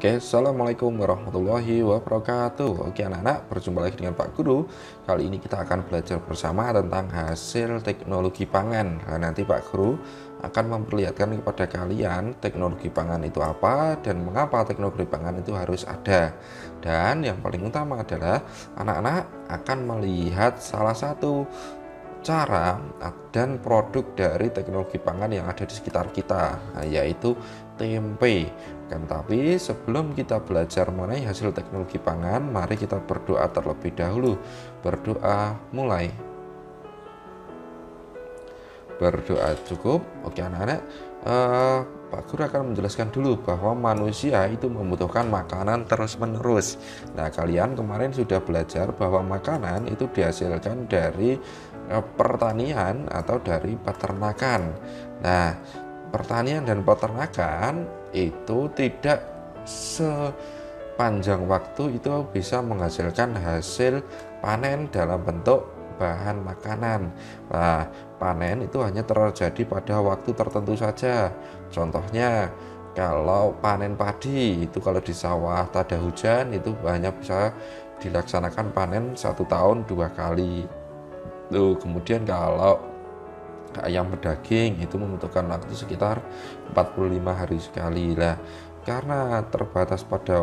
Oke, Assalamualaikum warahmatullahi wabarakatuh. Oke anak-anak, berjumpa lagi dengan Pak Guru. Kali ini kita akan belajar bersama tentang hasil teknologi pangan. Nah, nanti Pak Guru akan memperlihatkan kepada kalian teknologi pangan itu apa dan mengapa teknologi pangan itu harus ada. Dan yang paling utama adalah anak-anak akan melihat salah satu cara dan produk dari teknologi pangan yang ada di sekitar kita, yaitu tempe. Tapi sebelum kita belajar mengenai hasil teknologi pangan, mari kita berdoa terlebih dahulu. Berdoa mulai. Berdoa cukup. Oke anak-anak, Pak Guru akan menjelaskan dulu bahwa manusia itu membutuhkan makanan terus-menerus. Nah, kalian kemarin sudah belajar bahwa makanan itu dihasilkan dari pertanian atau dari peternakan. Nah, pertanian dan peternakan itu tidak sepanjang waktu itu bisa menghasilkan hasil panen dalam bentuk bahan makanan. Nah, panen itu hanya terjadi pada waktu tertentu saja. Contohnya, kalau panen padi itu kalau di sawah tak ada hujan itu hanya bisa dilaksanakan panen 1 tahun 2 kali. Kemudian kalau ayam pedaging itu membutuhkan waktu sekitar 45 hari sekali lah. Karena terbatas pada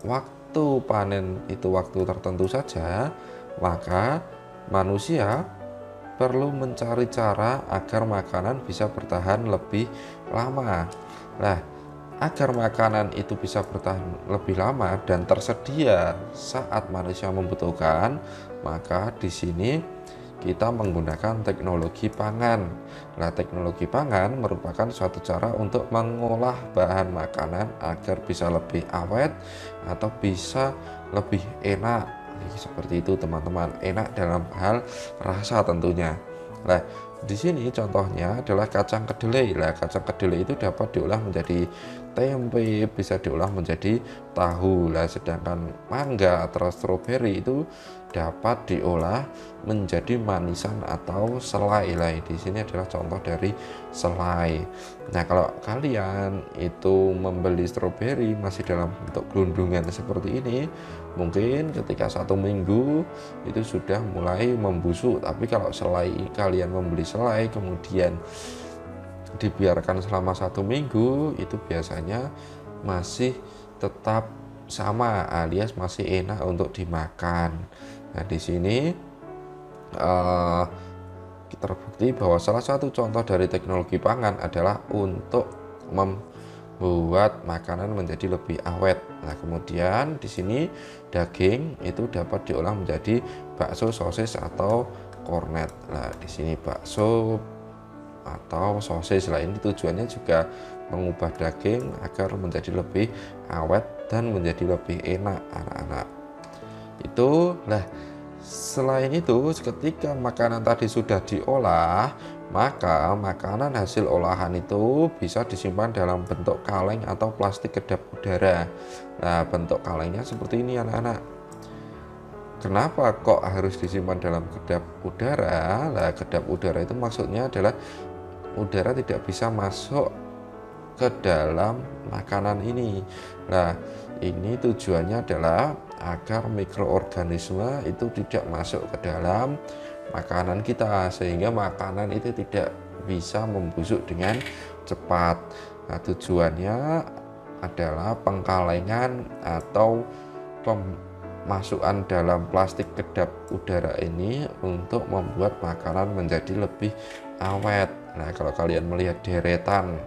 waktu panen itu waktu tertentu saja, maka manusia perlu mencari cara agar makanan bisa bertahan lebih lama. Nah, agar makanan itu bisa bertahan lebih lama dan tersedia saat manusia membutuhkan, maka di sini kita menggunakan teknologi pangan. Nah, teknologi pangan merupakan suatu cara untuk mengolah bahan makanan agar bisa lebih awet atau bisa lebih enak. Seperti itu teman-teman, enak dalam hal rasa tentunya. Nah, di sini contohnya adalah kacang kedelai. Nah, kacang kedelai itu dapat diolah menjadi tempe, bisa diolah menjadi tahu. Nah, sedangkan mangga atau stroberi itu dapat diolah menjadi manisan atau selai. Nah, di sini adalah contoh dari selai. Nah, kalau kalian itu membeli stroberi masih dalam bentuk gelundungan seperti ini, mungkin ketika 1 minggu itu sudah mulai membusuk. Tapi kalau selai, kalian membeli selai kemudian dibiarkan selama 1 minggu, itu biasanya masih tetap sama alias masih enak untuk dimakan. Nah, di sini terbukti bahwa salah satu contoh dari teknologi pangan adalah untuk membuat makanan menjadi lebih awet. Nah, kemudian di sini daging itu dapat diolah menjadi bakso, sosis atau kornet. Nah, di sini bakso atau sosis lain tujuannya juga mengubah daging agar menjadi lebih awet dan menjadi lebih enak anak-anak. Itulah. Selain itu, ketika makanan tadi sudah diolah, maka makanan hasil olahan itu bisa disimpan dalam bentuk kaleng atau plastik kedap udara. Nah, bentuk kalengnya seperti ini anak-anak. Kenapa kok harus disimpan dalam kedap udara? Nah, kedap udara itu maksudnya adalah udara tidak bisa masuk ke dalam makanan ini. Nah, ini tujuannya adalah agar mikroorganisme itu tidak masuk ke dalam makanan kita, sehingga makanan itu tidak bisa membusuk dengan cepat. Nah, tujuannya adalah pengkalengan atau pemasukan dalam plastik kedap udara ini untuk membuat makanan menjadi lebih awet. Nah, kalau kalian melihat deretan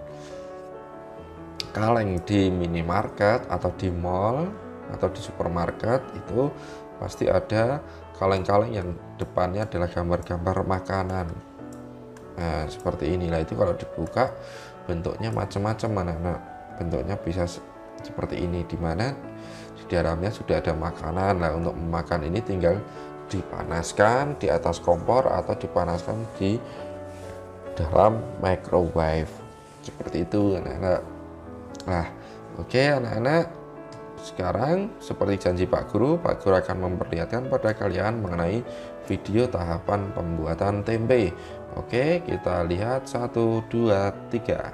kaleng di minimarket atau di mall atau di supermarket, itu pasti ada kaleng-kaleng yang depannya adalah gambar-gambar makanan. Nah, seperti inilah. Itu kalau dibuka bentuknya macam-macam anak-anak. Bentuknya bisa seperti ini, dimana di dalamnya sudah ada makanan. Nah, untuk memakan ini tinggal dipanaskan di atas kompor atau dipanaskan di dalam microwave. Seperti itu anak-anak. Nah, oke anak-anak, sekarang seperti janji Pak Guru akan memperlihatkan pada kalian mengenai video tahapan pembuatan tempe. Oke, kita lihat 1, 2, 3.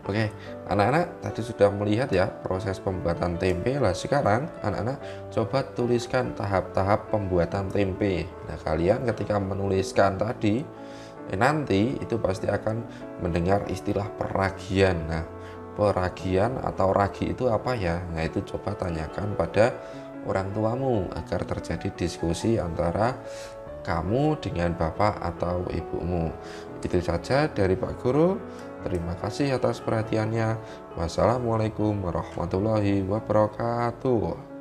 Oke, anak-anak tadi sudah melihat ya proses pembuatan tempe. Lah sekarang anak-anak coba tuliskan tahap-tahap pembuatan tempe. Nah, kalian ketika menuliskan tadi nanti itu pasti akan mendengar istilah peragian. Nah, peragian atau ragi itu apa ya? Nah, itu coba tanyakan pada orang tuamu agar terjadi diskusi antara kamu dengan bapak atau ibumu. Itu saja dari Pak Guru. Terima kasih atas perhatiannya. Wassalamualaikum warahmatullahi wabarakatuh.